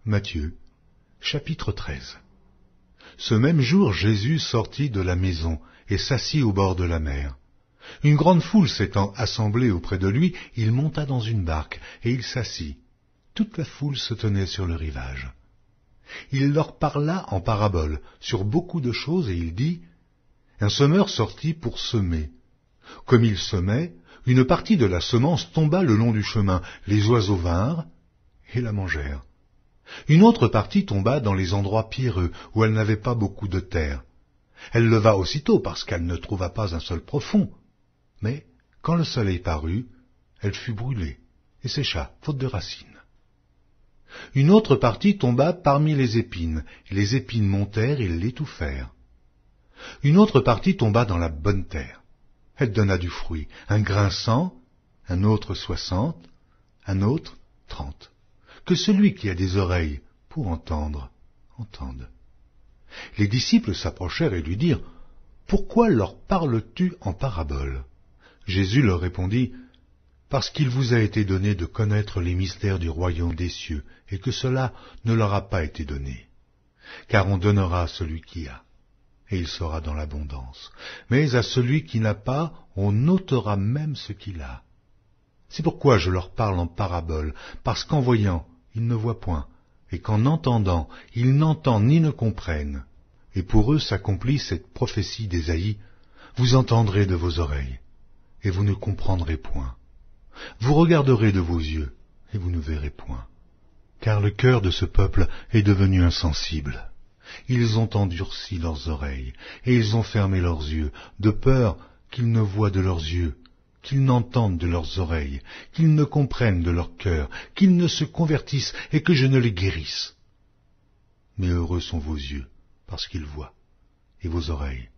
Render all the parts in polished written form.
Matthieu, chapitre 13. Ce même jour, Jésus sortit de la maison et s'assit au bord de la mer. Une grande foule s'étant assemblée auprès de lui, il monta dans une barque et il s'assit. Toute la foule se tenait sur le rivage. Il leur parla en paraboles sur beaucoup de choses et il dit : Un semeur sortit pour semer. Comme il semait, une partie de la semence tomba le long du chemin. Les oiseaux vinrent et la mangèrent. Une autre partie tomba dans les endroits pierreux, où elle n'avait pas beaucoup de terre. Elle leva aussitôt, parce qu'elle ne trouva pas un sol profond. Mais, quand le soleil parut, elle fut brûlée et sécha, faute de racines. Une autre partie tomba parmi les épines, et les épines montèrent et l'étouffèrent. Une autre partie tomba dans la bonne terre. Elle donna du fruit, un grain 100, un autre 60, un autre 30. Que celui qui a des oreilles pour entendre, entende. Les disciples s'approchèrent et lui dirent : Pourquoi leur parles-tu en paraboles ? Jésus leur répondit : Parce qu'il vous a été donné de connaître les mystères du royaume des cieux, et que cela ne leur a pas été donné. Car on donnera à celui qui a, et il sera dans l'abondance. Mais à celui qui n'a pas, on ôtera même ce qu'il a. C'est pourquoi je leur parle en paraboles, parce qu'en voyant, ils ne voient point, et qu'en entendant, ils n'entendent ni ne comprennent. Et pour eux s'accomplit cette prophétie d'Ésaïe : Vous entendrez de vos oreilles, et vous ne comprendrez point. Vous regarderez de vos yeux, et vous ne verrez point. Car le cœur de ce peuple est devenu insensible. Ils ont endurci leurs oreilles, et ils ont fermé leurs yeux, de peur qu'ils ne voient de leurs yeux, qu'ils n'entendent de leurs oreilles, qu'ils ne comprennent de leur cœur, qu'ils ne se convertissent et que je ne les guérisse. Mais heureux sont vos yeux, parce qu'ils voient, et vos oreilles,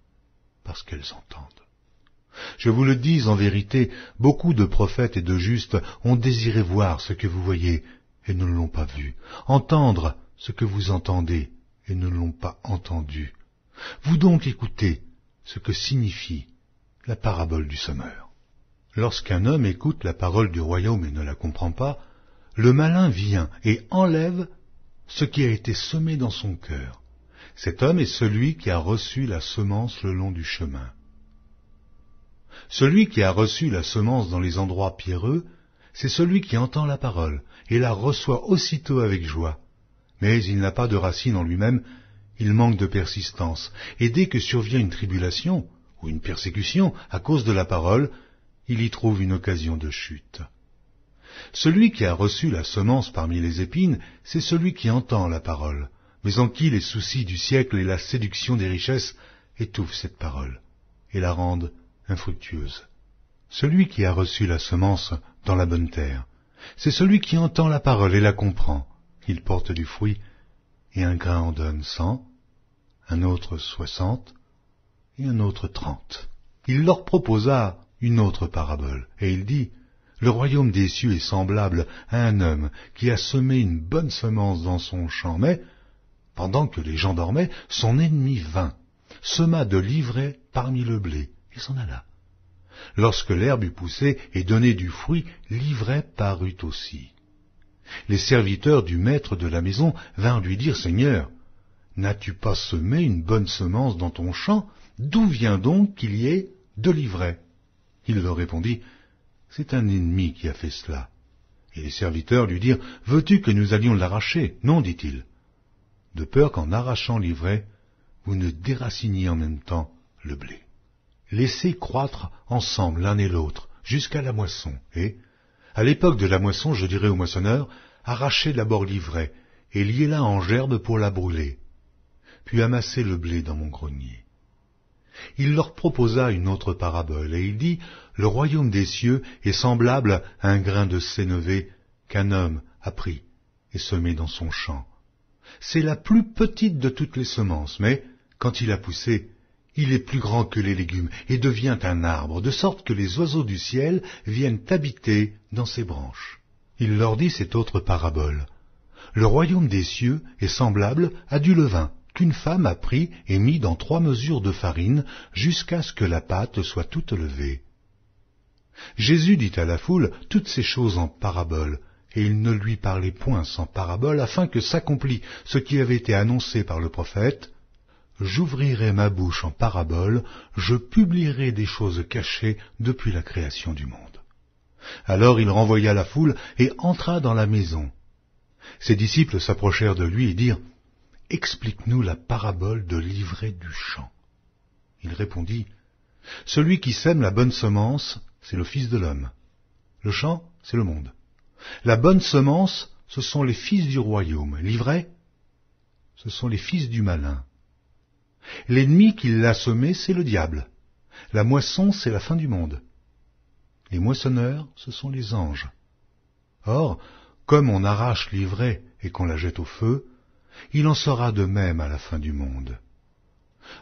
parce qu'elles entendent. Je vous le dis en vérité, beaucoup de prophètes et de justes ont désiré voir ce que vous voyez et ne l'ont pas vu, entendre ce que vous entendez et ne l'ont pas entendu. Vous donc écoutez ce que signifie la parabole du semeur. Lorsqu'un homme écoute la parole du royaume et ne la comprend pas, le malin vient et enlève ce qui a été semé dans son cœur. Cet homme est celui qui a reçu la semence le long du chemin. Celui qui a reçu la semence dans les endroits pierreux, c'est celui qui entend la parole et la reçoit aussitôt avec joie. Mais il n'a pas de racine en lui-même, il manque de persistance, et dès que survient une tribulation ou une persécution à cause de la parole, il y trouve une occasion de chute. Celui qui a reçu la semence parmi les épines, c'est celui qui entend la parole, mais en qui les soucis du siècle et la séduction des richesses étouffent cette parole et la rendent infructueuse. Celui qui a reçu la semence dans la bonne terre, c'est celui qui entend la parole et la comprend. Il porte du fruit, et un grain en donne 100, un autre 60, et un autre 30. Il leur proposa une autre parabole, et il dit : Le royaume des cieux est semblable à un homme qui a semé une bonne semence dans son champ, mais, pendant que les gens dormaient, son ennemi vint, sema de l'ivraie parmi le blé, et s'en alla. Lorsque l'herbe eut poussé et donné du fruit, l'ivraie parut aussi. Les serviteurs du maître de la maison vinrent lui dire : Seigneur, n'as-tu pas semé une bonne semence dans ton champ ? D'où vient donc qu'il y ait de l'ivraie ? Il leur répondit : C'est un ennemi qui a fait cela. Et les serviteurs lui dirent : Veux-tu que nous allions l'arracher ? Non, dit-il, de peur qu'en arrachant l'ivraie, vous ne déraciniez en même temps le blé. Laissez croître ensemble l'un et l'autre jusqu'à la moisson, et, à l'époque de la moisson, je dirai au moissonneur : Arrachez d'abord l'ivraie, et liez-la en gerbe pour la brûler, puis amassez le blé dans mon grenier. Il leur proposa une autre parabole, et il dit : Le royaume des cieux est semblable à un grain de sénévé qu'un homme a pris et semé dans son champ. C'est la plus petite de toutes les semences, mais, quand il a poussé, il est plus grand que les légumes et devient un arbre, de sorte que les oiseaux du ciel viennent habiter dans ses branches. Il leur dit cette autre parabole. Le royaume des cieux est semblable à du levain qu'une femme a pris et mis dans 3 mesures de farine jusqu'à ce que la pâte soit toute levée. Jésus dit à la foule toutes ces choses en paraboles, et il ne lui parlait point sans parabole, afin que s'accomplît ce qui avait été annoncé par le prophète. J'ouvrirai ma bouche en parabole, je publierai des choses cachées depuis la création du monde. Alors il renvoya la foule et entra dans la maison. Ses disciples s'approchèrent de lui et dirent, « Explique-nous la parabole de l'ivraie du champ. » Il répondit, « Celui qui sème la bonne semence, c'est le Fils de l'homme. Le champ, c'est le monde. La bonne semence, ce sont les fils du royaume. L'ivraie, ce sont les fils du malin. L'ennemi qui l'a semé, c'est le diable. La moisson, c'est la fin du monde. Les moissonneurs, ce sont les anges. Or, comme on arrache l'ivraie et qu'on la jette au feu, il en sera de même à la fin du monde.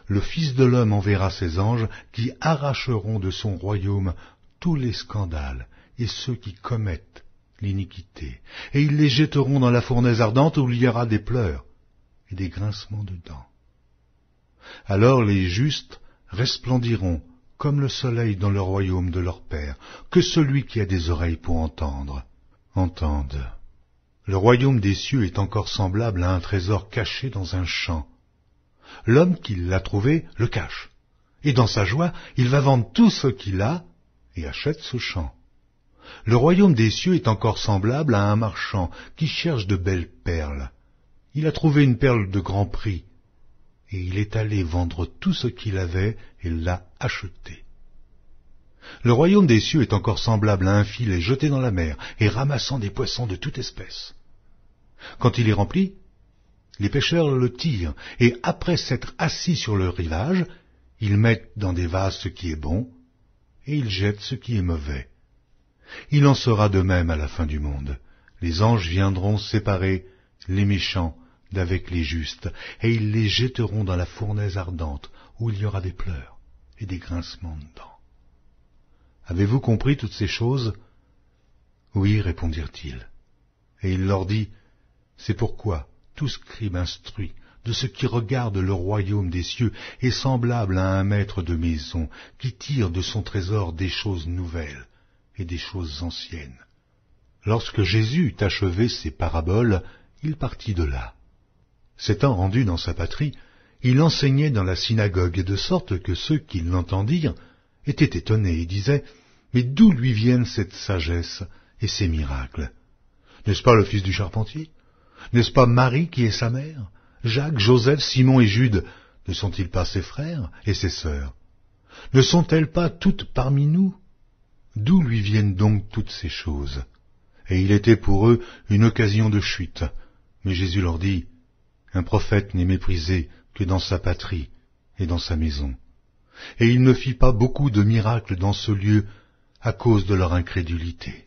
Le Fils de l'homme enverra ses anges qui arracheront de son royaume tous les scandales et ceux qui commettent l'iniquité, et ils les jetteront dans la fournaise ardente où il y aura des pleurs et des grincements de dents. Alors les justes resplendiront comme le soleil dans le royaume de leur Père. Que celui qui a des oreilles pour entendre, entende. Le royaume des cieux est encore semblable à un trésor caché dans un champ. L'homme qui l'a trouvé le cache, et dans sa joie, il va vendre tout ce qu'il a et achète ce champ. Le royaume des cieux est encore semblable à un marchand qui cherche de belles perles. Il a trouvé une perle de grand prix, et il est allé vendre tout ce qu'il avait et l'a acheté. Le royaume des cieux est encore semblable à un filet jeté dans la mer et ramassant des poissons de toute espèce. Quand il est rempli, les pêcheurs le tirent, et après s'être assis sur le rivage, ils mettent dans des vases ce qui est bon, et ils jettent ce qui est mauvais. Il en sera de même à la fin du monde. Les anges viendront séparer les méchants d'avec les justes, et ils les jetteront dans la fournaise ardente, où il y aura des pleurs et des grincements de dents. Avez-vous compris toutes ces choses? Oui, répondirent-ils. Et il leur dit, c'est pourquoi tout scribe instruit de ce qui regarde le royaume des cieux est semblable à un maître de maison qui tire de son trésor des choses nouvelles et des choses anciennes. Lorsque Jésus eut achevé ses paraboles, il partit de là. S'étant rendu dans sa patrie, il enseignait dans la synagogue, de sorte que ceux qui l'entendirent étaient étonnés et disaient, « Mais d'où lui viennent cette sagesse et ces miracles? N'est-ce pas le fils du charpentier? N'est-ce pas Marie qui est sa mère? Jacques, Joseph, Simon et Jude, ne sont-ils pas ses frères et ses sœurs? Ne sont-elles pas toutes parmi nous? D'où lui viennent donc toutes ces choses? » Et il était pour eux une occasion de chute. Mais Jésus leur dit, « Un prophète n'est méprisé que dans sa patrie et dans sa maison. » Et il ne fit pas beaucoup de miracles dans ce lieu à cause de leur incrédulité.